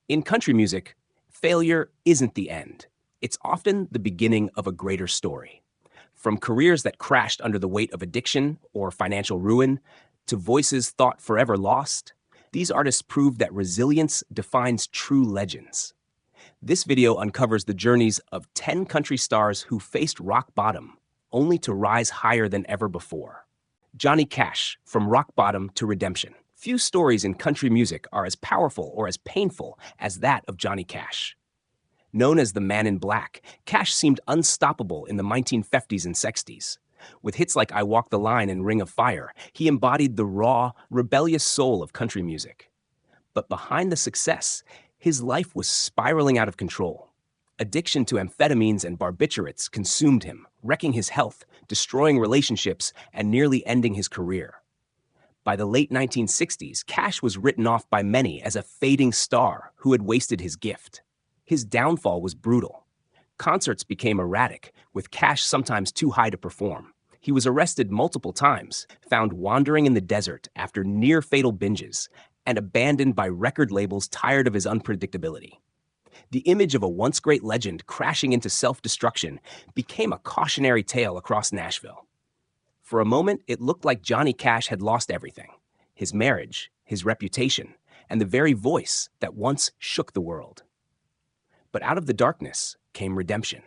In country music, failure isn't the end. It's often the beginning of a greater story. From careers that crashed under the weight of addiction or financial ruin to voices thought forever lost, these artists prove that resilience defines true legends. This video uncovers the journeys of 10 country stars who faced rock bottom, only to rise higher than ever before. Johnny Cash, from rock bottom to redemption. Few stories in country music are as powerful or as painful as that of Johnny Cash. Known as the Man in Black, Cash seemed unstoppable in the 1950s and 60s. With hits like I Walk the Line and Ring of Fire, he embodied the raw, rebellious soul of country music. But behind the success, his life was spiraling out of control. Addiction to amphetamines and barbiturates consumed him, wrecking his health, destroying relationships, and nearly ending his career. By the late 1960s, Cash was written off by many as a fading star who had wasted his gift. His downfall was brutal. Concerts became erratic, with Cash sometimes too high to perform. He was arrested multiple times, found wandering in the desert after near-fatal binges, and abandoned by record labels tired of his unpredictability. The image of a once great legend crashing into self-destruction became a cautionary tale across Nashville. For a moment, it looked like Johnny Cash had lost everything: his marriage, his reputation, and the very voice that once shook the world. But out of the darkness came redemption.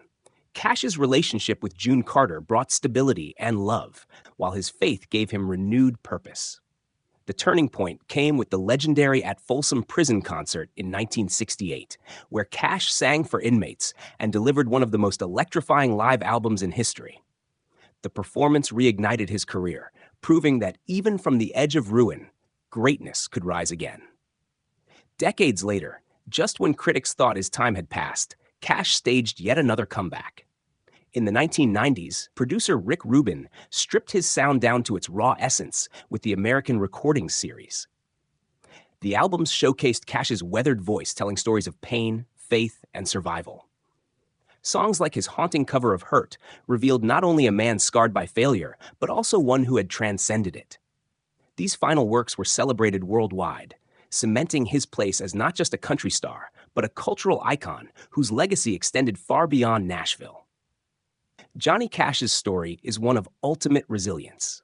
Cash's relationship with June Carter brought stability and love, while his faith gave him renewed purpose. The turning point came with the legendary At Folsom Prison concert in 1968, where Cash sang for inmates and delivered one of the most electrifying live albums in history. The performance reignited his career, proving that even from the edge of ruin, greatness could rise again. Decades later, just when critics thought his time had passed, Cash staged yet another comeback. In the 1990s, producer Rick Rubin stripped his sound down to its raw essence with the American Recordings series. The albums showcased Cash's weathered voice telling stories of pain, faith, and survival. Songs like his haunting cover of Hurt revealed not only a man scarred by failure, but also one who had transcended it. These final works were celebrated worldwide, cementing his place as not just a country star, but a cultural icon whose legacy extended far beyond Nashville. Johnny Cash's story is one of ultimate resilience.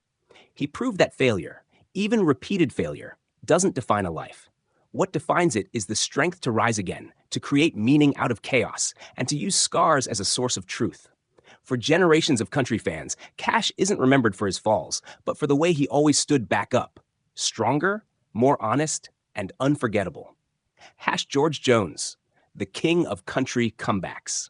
He proved that failure, even repeated failure, doesn't define a life. What defines it is the strength to rise again, to create meaning out of chaos, and to use scars as a source of truth. For generations of country fans, Cash isn't remembered for his falls, but for the way he always stood back up, stronger, more honest, and unforgettable. George Jones, the king of country comebacks.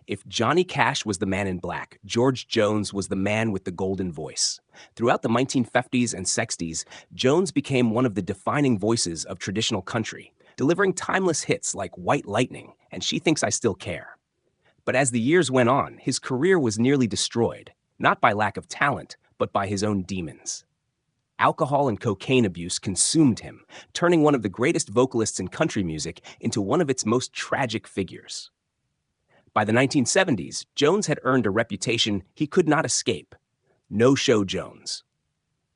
If Johnny Cash was the Man in Black, George Jones was the man with the golden voice. Throughout the 1950s and 60s, Jones became one of the defining voices of traditional country, delivering timeless hits like White Lightning and She Thinks I Still Care. But as the years went on, his career was nearly destroyed, not by lack of talent, but by his own demons. Alcohol and cocaine abuse consumed him, turning one of the greatest vocalists in country music into one of its most tragic figures. By the 1970s, Jones had earned a reputation he could not escape: no-show Jones.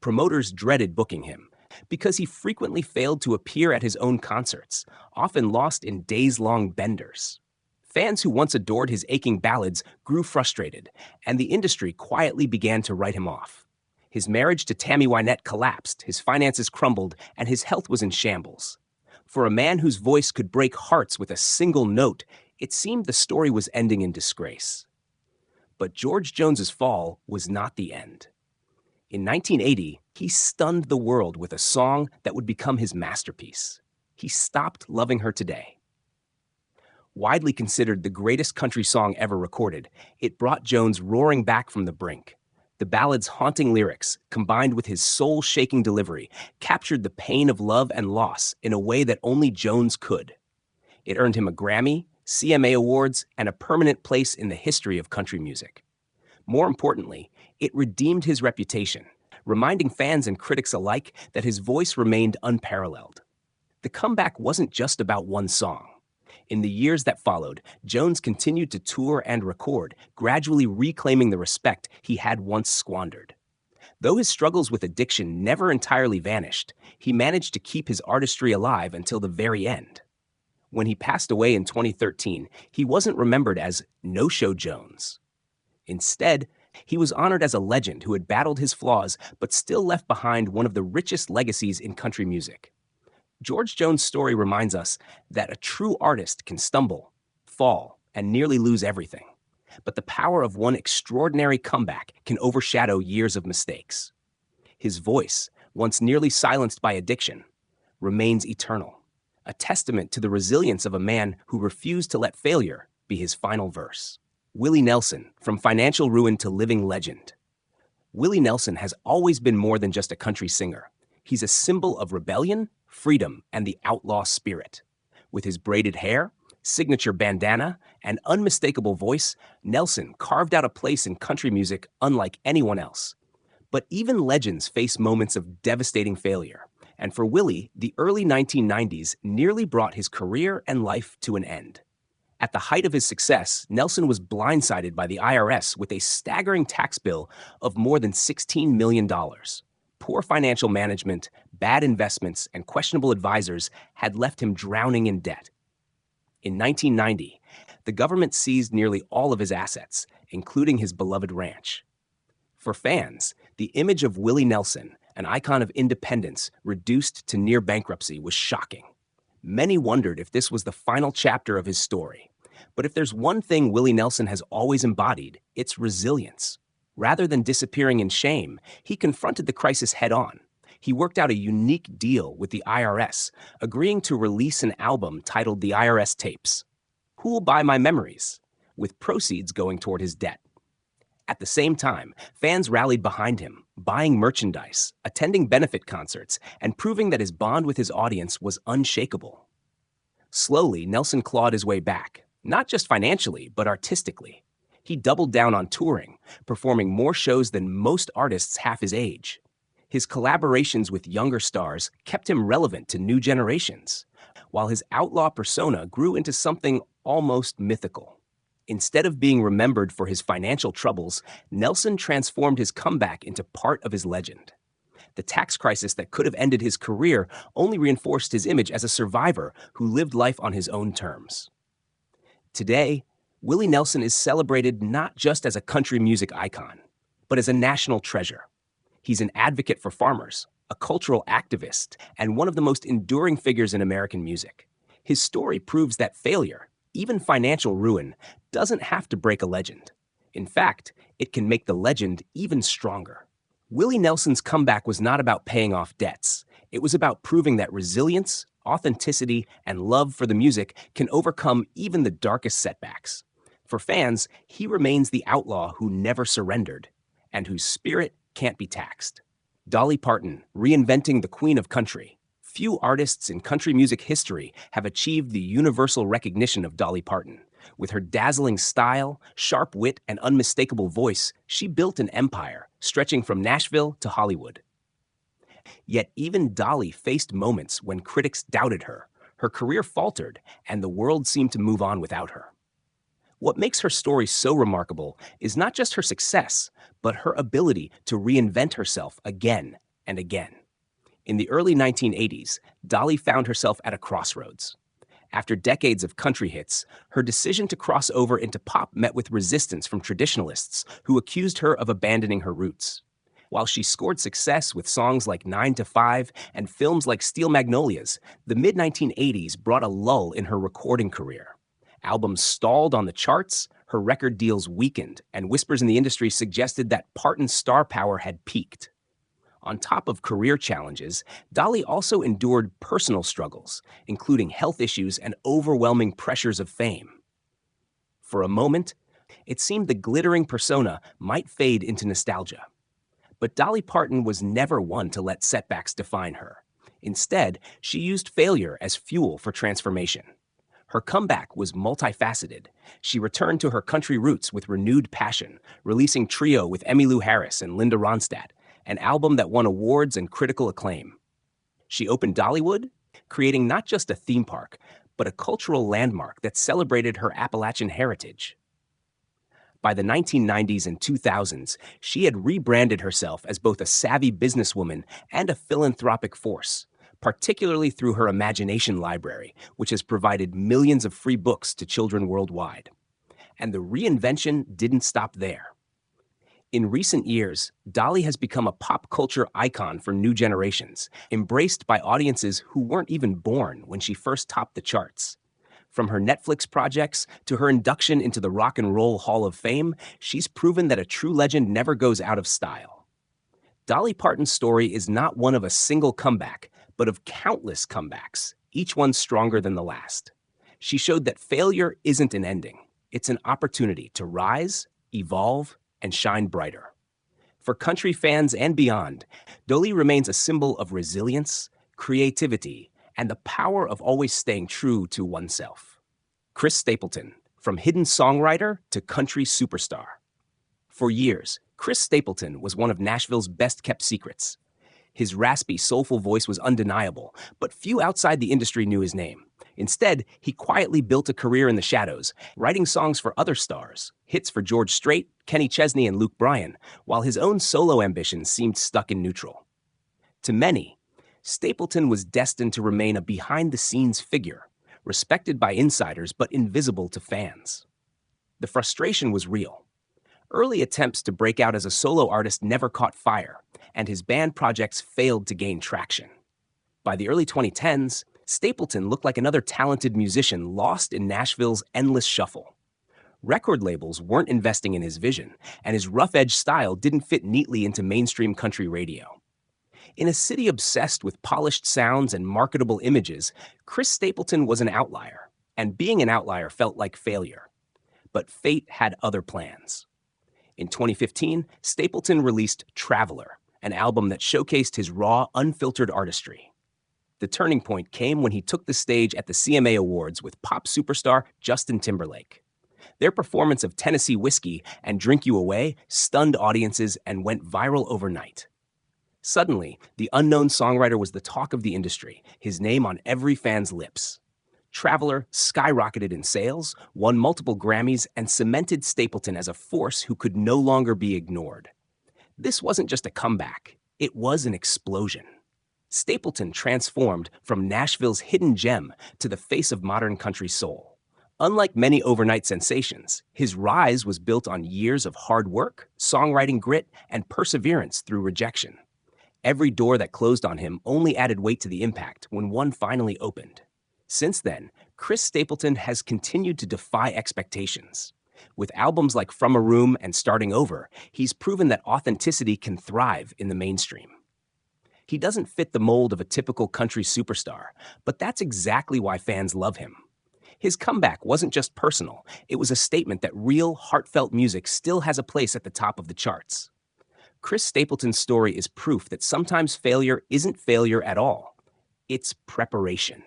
Promoters dreaded booking him because he frequently failed to appear at his own concerts, often lost in days-long benders. Fans who once adored his aching ballads grew frustrated, and the industry quietly began to write him off. His marriage to Tammy Wynette collapsed, his finances crumbled, and his health was in shambles. For a man whose voice could break hearts with a single note, it seemed the story was ending in disgrace. But George Jones's fall was not the end. In 1980, he stunned the world with a song that would become his masterpiece. He Stopped Loving Her Today. Widely considered the greatest country song ever recorded, it brought Jones roaring back from the brink. The ballad's haunting lyrics, combined with his soul-shaking delivery, captured the pain of love and loss in a way that only Jones could. It earned him a Grammy, CMA Awards, and a permanent place in the history of country music. More importantly, it redeemed his reputation, reminding fans and critics alike that his voice remained unparalleled. The comeback wasn't just about one song. In the years that followed, Jones continued to tour and record, gradually reclaiming the respect he had once squandered. Though his struggles with addiction never entirely vanished, he managed to keep his artistry alive until the very end. When he passed away in 2013, he wasn't remembered as No-Show Jones. Instead, he was honored as a legend who had battled his flaws but still left behind one of the richest legacies in country music. George Jones' story reminds us that a true artist can stumble, fall, and nearly lose everything. But the power of one extraordinary comeback can overshadow years of mistakes. His voice, once nearly silenced by addiction, remains eternal, a testament to the resilience of a man who refused to let failure be his final verse. Willie Nelson, from financial ruin to living legend. Willie Nelson has always been more than just a country singer. He's a symbol of rebellion, freedom, and the outlaw spirit. With his braided hair, signature bandana, and unmistakable voice, Nelson carved out a place in country music unlike anyone else. But even legends face moments of devastating failure. And for Willie, the early 1990s nearly brought his career and life to an end. At the height of his success, Nelson was blindsided by the IRS with a staggering tax bill of more than $16 million. Poor financial management, bad investments, and questionable advisors had left him drowning in debt. In 1990, the government seized nearly all of his assets, including his beloved ranch. For fans, the image of Willie Nelson, an icon of independence reduced to near bankruptcy, was shocking. Many wondered if this was the final chapter of his story. But if there's one thing Willie Nelson has always embodied, it's resilience. Rather than disappearing in shame, he confronted the crisis head-on. He worked out a unique deal with the IRS, agreeing to release an album titled The IRS Tapes, Who'll Buy My Memories?, with proceeds going toward his debt. At the same time, fans rallied behind him, buying merchandise, attending benefit concerts, and proving that his bond with his audience was unshakable. Slowly, Nelson clawed his way back, not just financially, but artistically. He doubled down on touring, performing more shows than most artists half his age. His collaborations with younger stars kept him relevant to new generations, while his outlaw persona grew into something almost mythical. Instead of being remembered for his financial troubles, Nelson transformed his comeback into part of his legend. The tax crisis that could have ended his career only reinforced his image as a survivor who lived life on his own terms. Today, Willie Nelson is celebrated not just as a country music icon, but as a national treasure. He's an advocate for farmers, a cultural activist, and one of the most enduring figures in American music. His story proves that failure, even financial ruin, doesn't have to break a legend. In fact, it can make the legend even stronger. Willie Nelson's comeback was not about paying off debts. It was about proving that resilience, authenticity, and love for the music can overcome even the darkest setbacks. For fans, he remains the outlaw who never surrendered, and whose spirit can't be taxed. Dolly Parton, reinventing the Queen of Country. Few artists in country music history have achieved the universal recognition of Dolly Parton. With her dazzling style, sharp wit, and unmistakable voice, she built an empire, stretching from Nashville to Hollywood. Yet even Dolly faced moments when critics doubted her, her career faltered, and the world seemed to move on without her. What makes her story so remarkable is not just her success, but her ability to reinvent herself again and again. In the early 1980s, Dolly found herself at a crossroads. After decades of country hits, her decision to cross over into pop met with resistance from traditionalists who accused her of abandoning her roots. While she scored success with songs like 9 to 5 and films like Steel Magnolias, the mid-1980s brought a lull in her recording career. Albums stalled on the charts, her record deals weakened, and whispers in the industry suggested that Parton's star power had peaked. On top of career challenges, Dolly also endured personal struggles, including health issues and overwhelming pressures of fame. For a moment, it seemed the glittering persona might fade into nostalgia. But Dolly Parton was never one to let setbacks define her. Instead, she used failure as fuel for transformation. Her comeback was multifaceted. She returned to her country roots with renewed passion, releasing Trio with Emmylou Harris and Linda Ronstadt, an album that won awards and critical acclaim. She opened Dollywood, creating not just a theme park, but a cultural landmark that celebrated her Appalachian heritage. By the 1990s and 2000s, she had rebranded herself as both a savvy businesswoman and a philanthropic force, particularly through her Imagination Library, which has provided millions of free books to children worldwide. And the reinvention didn't stop there. In recent years, Dolly has become a pop culture icon for new generations, embraced by audiences who weren't even born when she first topped the charts. From her Netflix projects to her induction into the Rock and Roll Hall of Fame, she's proven that a true legend never goes out of style. Dolly Parton's story is not one of a single comeback, but of countless comebacks, each one stronger than the last. She showed that failure isn't an ending. It's an opportunity to rise, evolve, and shine brighter. For country fans and beyond, Dolly remains a symbol of resilience, creativity, and the power of always staying true to oneself. Chris Stapleton, from hidden songwriter to country superstar. For years, Chris Stapleton was one of Nashville's best-kept secrets. His raspy, soulful voice was undeniable, but few outside the industry knew his name. Instead, he quietly built a career in the shadows, writing songs for other stars, hits for George Strait, Kenny Chesney, and Luke Bryan, while his own solo ambitions seemed stuck in neutral. To many, Stapleton was destined to remain a behind-the-scenes figure, respected by insiders but invisible to fans. The frustration was real. Early attempts to break out as a solo artist never caught fire, and his band projects failed to gain traction. By the early 2010s, Stapleton looked like another talented musician lost in Nashville's endless shuffle. Record labels weren't investing in his vision, and his rough-edge style didn't fit neatly into mainstream country radio. In a city obsessed with polished sounds and marketable images, Chris Stapleton was an outlier, and being an outlier felt like failure. But fate had other plans. In 2015, Stapleton released Traveler, an album that showcased his raw, unfiltered artistry. The turning point came when he took the stage at the CMA Awards with pop superstar Justin Timberlake. Their performance of Tennessee Whiskey and Drink You Away stunned audiences and went viral overnight. Suddenly, the unknown songwriter was the talk of the industry, his name on every fan's lips. Traveler skyrocketed in sales, won multiple Grammys, and cemented Stapleton as a force who could no longer be ignored. This wasn't just a comeback, it was an explosion. Stapleton transformed from Nashville's hidden gem to the face of modern country soul. Unlike many overnight sensations, his rise was built on years of hard work, songwriting grit, and perseverance through rejection. Every door that closed on him only added weight to the impact when one finally opened. Since then, Chris Stapleton has continued to defy expectations. With albums like From a Room and Starting Over, he's proven that authenticity can thrive in the mainstream. He doesn't fit the mold of a typical country superstar, but that's exactly why fans love him. His comeback wasn't just personal, it was a statement that real, heartfelt music still has a place at the top of the charts. Chris Stapleton's story is proof that sometimes failure isn't failure at all. It's preparation.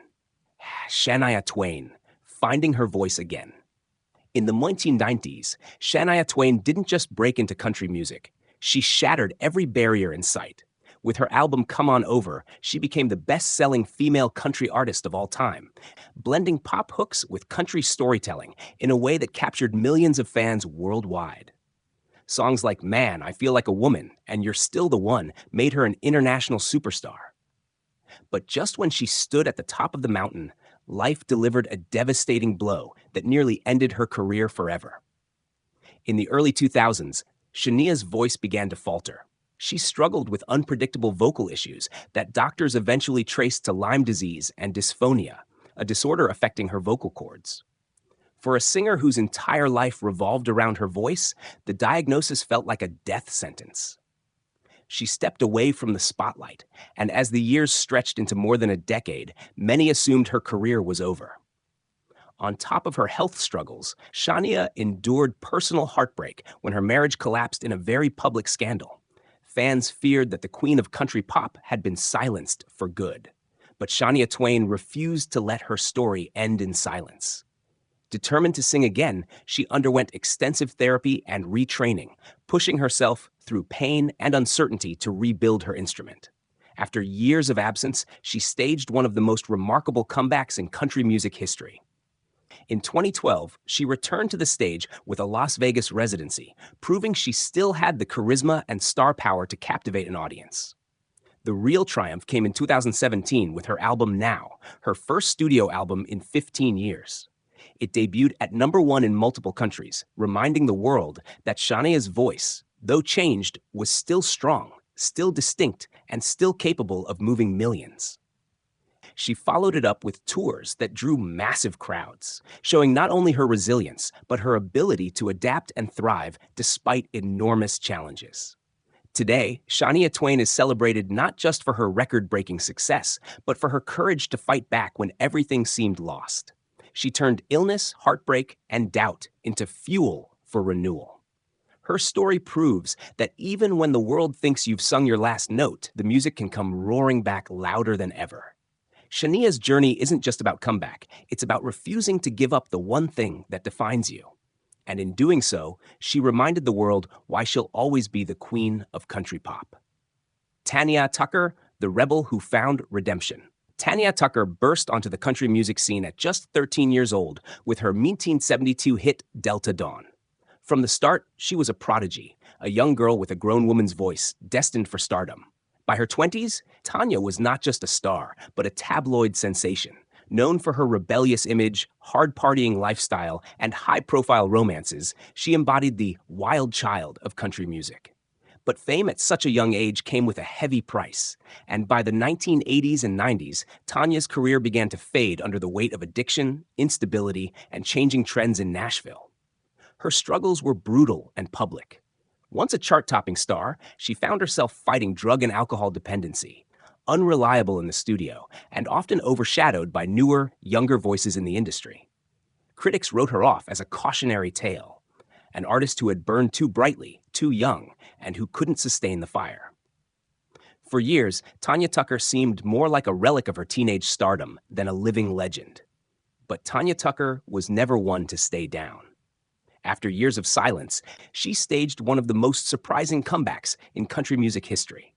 Shania Twain, finding her voice again. In the 1990s, Shania Twain didn't just break into country music. She shattered every barrier in sight. With her album Come On Over, she became the best-selling female country artist of all time, blending pop hooks with country storytelling in a way that captured millions of fans worldwide. Songs like Man, I Feel Like a Woman, and You're Still the One made her an international superstar. But just when she stood at the top of the mountain, life delivered a devastating blow that nearly ended her career forever. In the early 2000s, Shania's voice began to falter. She struggled with unpredictable vocal issues that doctors eventually traced to Lyme disease and dysphonia, a disorder affecting her vocal cords. For a singer whose entire life revolved around her voice, the diagnosis felt like a death sentence. She stepped away from the spotlight, and as the years stretched into more than a decade, many assumed her career was over. On top of her health struggles, Shania endured personal heartbreak when her marriage collapsed in a very public scandal. Fans feared that the queen of country pop had been silenced for good. But Shania Twain refused to let her story end in silence. Determined to sing again, she underwent extensive therapy and retraining, pushing herself through pain and uncertainty to rebuild her instrument. After years of absence, she staged one of the most remarkable comebacks in country music history. In 2012, she returned to the stage with a Las Vegas residency, proving she still had the charisma and star power to captivate an audience. The real triumph came in 2017 with her album Now, her first studio album in 15 years. It debuted at #1 in multiple countries, reminding the world that Shania's voice, though changed, was still strong, still distinct, and still capable of moving millions. She followed it up with tours that drew massive crowds, showing not only her resilience, but her ability to adapt and thrive despite enormous challenges. Today, Shania Twain is celebrated not just for her record-breaking success, but for her courage to fight back when everything seemed lost. She turned illness, heartbreak, and doubt into fuel for renewal. Her story proves that even when the world thinks you've sung your last note, the music can come roaring back louder than ever. Shania's journey isn't just about comeback, it's about refusing to give up the one thing that defines you. And in doing so, she reminded the world why she'll always be the queen of country pop. Tanya Tucker, the rebel who found redemption. Tanya Tucker burst onto the country music scene at just 13 years old with her 1972 hit Delta Dawn. From the start, she was a prodigy, a young girl with a grown woman's voice, destined for stardom. By her 20s, Tanya was not just a star, but a tabloid sensation. Known for her rebellious image, hard-partying lifestyle, and high-profile romances, she embodied the wild child of country music. But fame at such a young age came with a heavy price, and by the 1980s and 90s, Tanya's career began to fade under the weight of addiction, instability, and changing trends in Nashville. Her struggles were brutal and public. Once a chart-topping star, she found herself fighting drug and alcohol dependency, unreliable in the studio, and often overshadowed by newer, younger voices in the industry. Critics wrote her off as a cautionary tale, an artist who had burned too brightly, too young, and who couldn't sustain the fire. For years, Tanya Tucker seemed more like a relic of her teenage stardom than a living legend. But Tanya Tucker was never one to stay down. After years of silence, she staged one of the most surprising comebacks in country music history.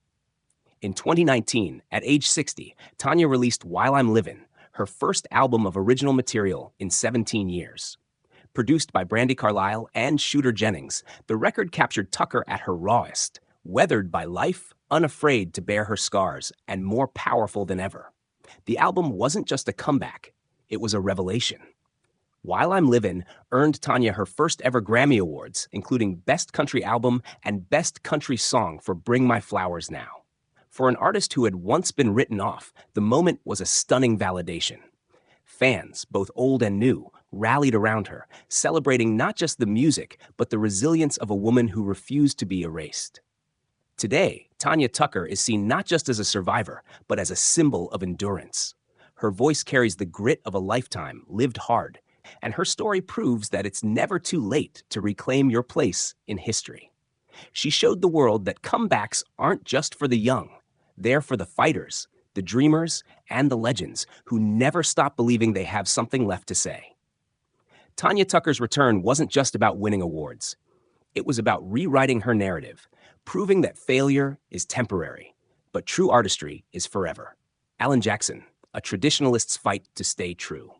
In 2019, at age 60, Tanya released While I'm Livin', her first album of original material in 17 years. Produced by Brandi Carlile and Shooter Jennings, the record captured Tucker at her rawest, weathered by life, unafraid to bear her scars, and more powerful than ever. The album wasn't just a comeback, it was a revelation. While I'm Livin' earned Tanya her first ever Grammy Awards, including Best Country Album and Best Country Song for Bring My Flowers Now. For an artist who had once been written off, the moment was a stunning validation. Fans, both old and new, rallied around her, celebrating not just the music, but the resilience of a woman who refused to be erased. Today, Tanya Tucker is seen not just as a survivor, but as a symbol of endurance. Her voice carries the grit of a lifetime lived hard, and her story proves that it's never too late to reclaim your place in history. She showed the world that comebacks aren't just for the young. They're for the fighters, the dreamers, and the legends who never stop believing they have something left to say. Tanya Tucker's return wasn't just about winning awards. It was about rewriting her narrative, proving that failure is temporary, but true artistry is forever. Alan Jackson, A Traditionalist's Fight to Stay True.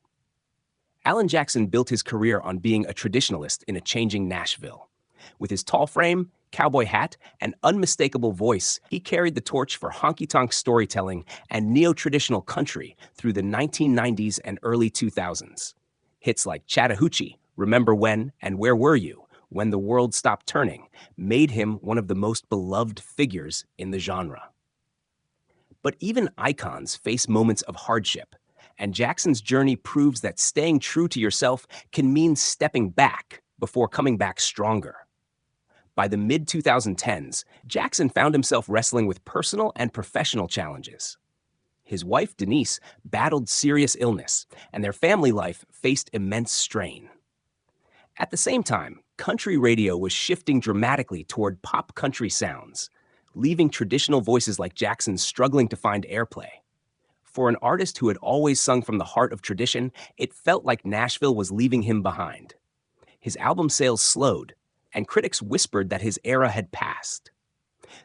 Alan Jackson built his career on being a traditionalist in a changing Nashville. With his tall frame, cowboy hat, and unmistakable voice, he carried the torch for honky-tonk storytelling and neo-traditional country through the 1990s and early 2000s. Hits like Chattahoochee, Remember When, and Where Were You, When the World Stopped Turning, made him one of the most beloved figures in the genre. But even icons face moments of hardship, and Jackson's journey proves that staying true to yourself can mean stepping back before coming back stronger. By the mid-2010s, Jackson found himself wrestling with personal and professional challenges. His wife, Denise, battled serious illness, and their family life faced immense strain. At the same time, country radio was shifting dramatically toward pop country sounds, leaving traditional voices like Jackson struggling to find airplay. For an artist who had always sung from the heart of tradition, it felt like Nashville was leaving him behind. His album sales slowed, and critics whispered that his era had passed.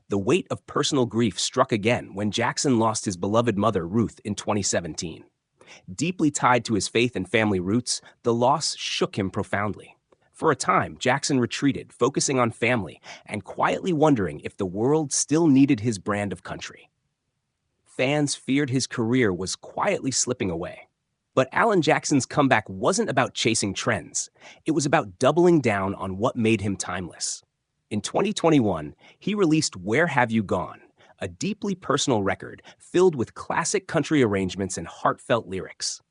The weight of personal grief struck again when Jackson lost his beloved mother, Ruth, in 2017. Deeply tied to his faith and family roots, the loss shook him profoundly. For a time, Jackson retreated, focusing on family and quietly wondering if the world still needed his brand of country. fans feared his career was quietly slipping away. But Alan Jackson's comeback wasn't about chasing trends. It was about doubling down on what made him timeless. In 2021, he released Where Have You Gone?, a deeply personal record filled with classic country arrangements and heartfelt lyrics.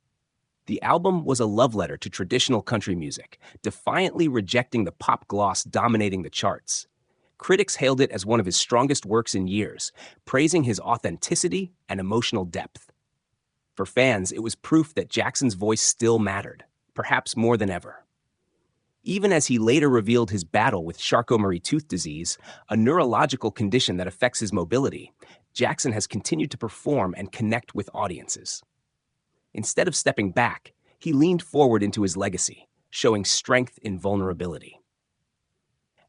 The album was a love letter to traditional country music, defiantly rejecting the pop gloss dominating the charts. Critics hailed it as one of his strongest works in years, praising his authenticity and emotional depth. For fans, it was proof that Jackson's voice still mattered, perhaps more than ever. Even as he later revealed his battle with Charcot-Marie-Tooth disease, a neurological condition that affects his mobility, Jackson has continued to perform and connect with audiences. Instead of stepping back, he leaned forward into his legacy, showing strength in vulnerability.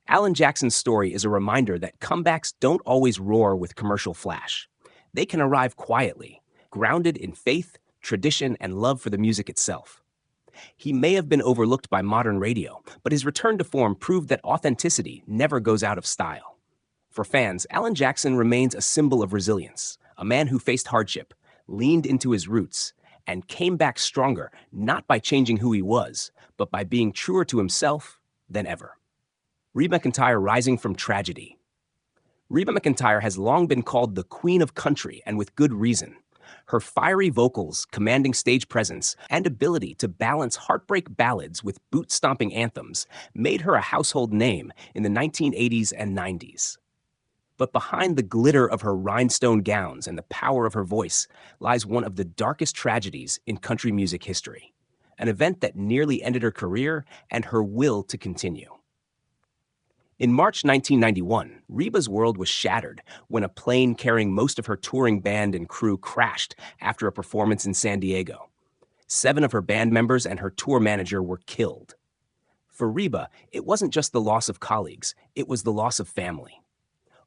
Alan Jackson's story is a reminder that comebacks don't always roar with commercial flash. They can arrive quietly, grounded in faith, tradition, and love for the music itself. He may have been overlooked by modern radio, but his return to form proved that authenticity never goes out of style. For fans, Alan Jackson remains a symbol of resilience, a man who faced hardship, leaned into his roots, and came back stronger, not by changing who he was, but by being truer to himself than ever. Reba McEntire rising from tragedy. Reba McEntire has long been called the Queen of Country, and with good reason. Her fiery vocals, commanding stage presence, and ability to balance heartbreak ballads with boot-stomping anthems made her a household name in the 1980s and 90s. But behind the glitter of her rhinestone gowns and the power of her voice lies one of the darkest tragedies in country music history, an event that nearly ended her career and her will to continue. In March 1991, Reba's world was shattered when a plane carrying most of her touring band and crew crashed after a performance in San Diego. 7 of her band members and her tour manager were killed. For Reba, it wasn't just the loss of colleagues, it was the loss of family.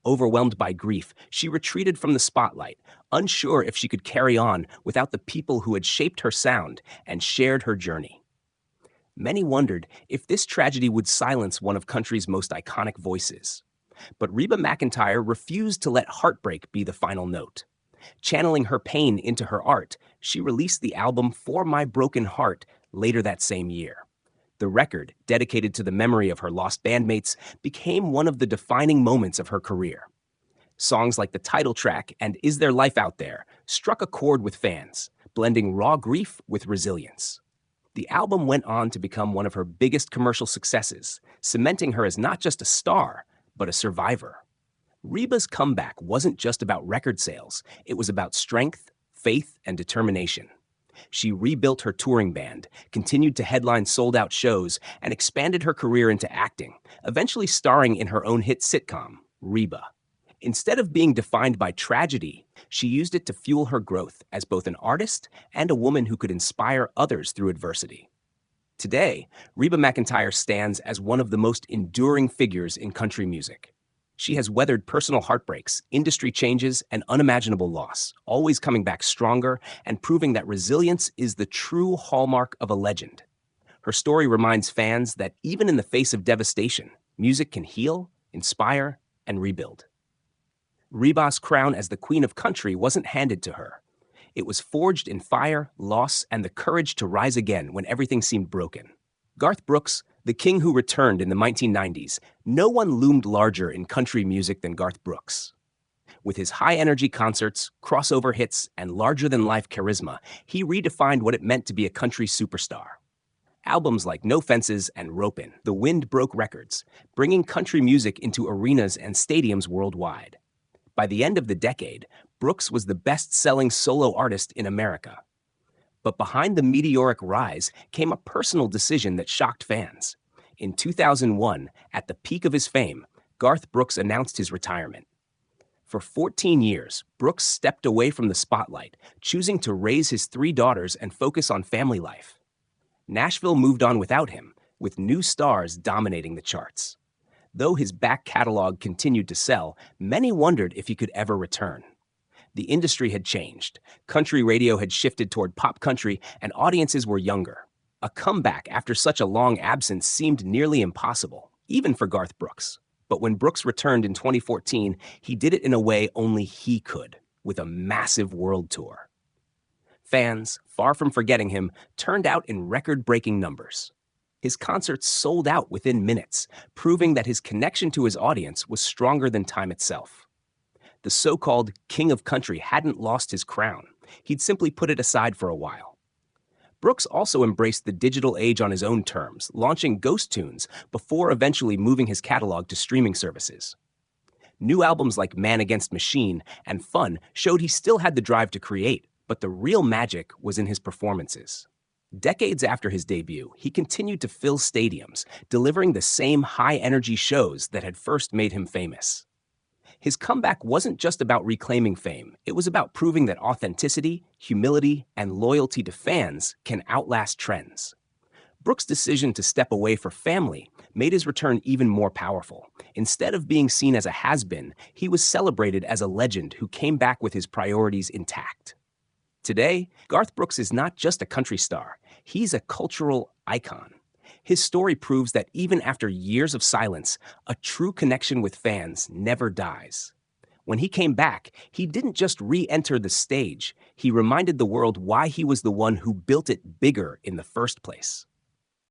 Overwhelmed by grief, she retreated from the spotlight, unsure if she could carry on without the people who had shaped her sound and shared her journey. Many wondered if this tragedy would silence one of country's most iconic voices. But Reba McEntire refused to let heartbreak be the final note. Channeling her pain into her art, she released the album For My Broken Heart later that same year. The record, dedicated to the memory of her lost bandmates, became one of the defining moments of her career. Songs like the title track and Is There Life Out There struck a chord with fans, blending raw grief with resilience. The album went on to become one of her biggest commercial successes, cementing her as not just a star, but a survivor. Reba's comeback wasn't just about record sales, it was about strength, faith, and determination. She rebuilt her touring band, continued to headline sold-out shows, and expanded her career into acting, eventually starring in her own hit sitcom, Reba. Instead of being defined by tragedy, she used it to fuel her growth as both an artist and a woman who could inspire others through adversity. Today, Reba McEntire stands as one of the most enduring figures in country music. She has weathered personal heartbreaks, industry changes, and unimaginable loss, always coming back stronger and proving that resilience is the true hallmark of a legend. Her story reminds fans that even in the face of devastation, music can heal, inspire, and rebuild. Reba's crown as the Queen of Country wasn't handed to her. It was forged in fire, loss, and the courage to rise again when everything seemed broken. Garth Brooks, the king who returned in the 1990s, no one loomed larger in country music than Garth Brooks. With his high-energy concerts, crossover hits, and larger-than-life charisma, he redefined what it meant to be a country superstar. Albums like No Fences and Ropin', The Wind broke records, bringing country music into arenas and stadiums worldwide. By the end of the decade, Brooks was the best-selling solo artist in America. But behind the meteoric rise came a personal decision that shocked fans. In 2001, at the peak of his fame, Garth Brooks announced his retirement. For 14 years, Brooks stepped away from the spotlight, choosing to raise his 3 daughters and focus on family life. Nashville moved on without him, with new stars dominating the charts. Though his back catalog continued to sell, many wondered if he could ever return. The industry had changed. Country radio had shifted toward pop country, and audiences were younger. A comeback after such a long absence seemed nearly impossible, even for Garth Brooks. But when Brooks returned in 2014, he did it in a way only he could. with a massive world tour. Fans, far from forgetting him, turned out in record-breaking numbers. His concerts sold out within minutes, proving that his connection to his audience was stronger than time itself. The so-called King of Country hadn't lost his crown. He'd simply put it aside for a while. Brooks also embraced the digital age on his own terms, launching ghost tunes before eventually moving his catalog to streaming services. New albums like Man Against Machine and Fun showed he still had the drive to create, but the real magic was in his performances. Decades after his debut, he continued to fill stadiums, delivering the same high-energy shows that had first made him famous. His comeback wasn't just about reclaiming fame, it was about proving that authenticity, humility, and loyalty to fans can outlast trends. Brooks' decision to step away for family made his return even more powerful. Instead of being seen as a has-been, he was celebrated as a legend who came back with his priorities intact. Today, Garth Brooks is not just a country star, he's a cultural icon. His story proves that even after years of silence, a true connection with fans never dies. When he came back, he didn't just re-enter the stage, he reminded the world why he was the one who built it bigger in the first place.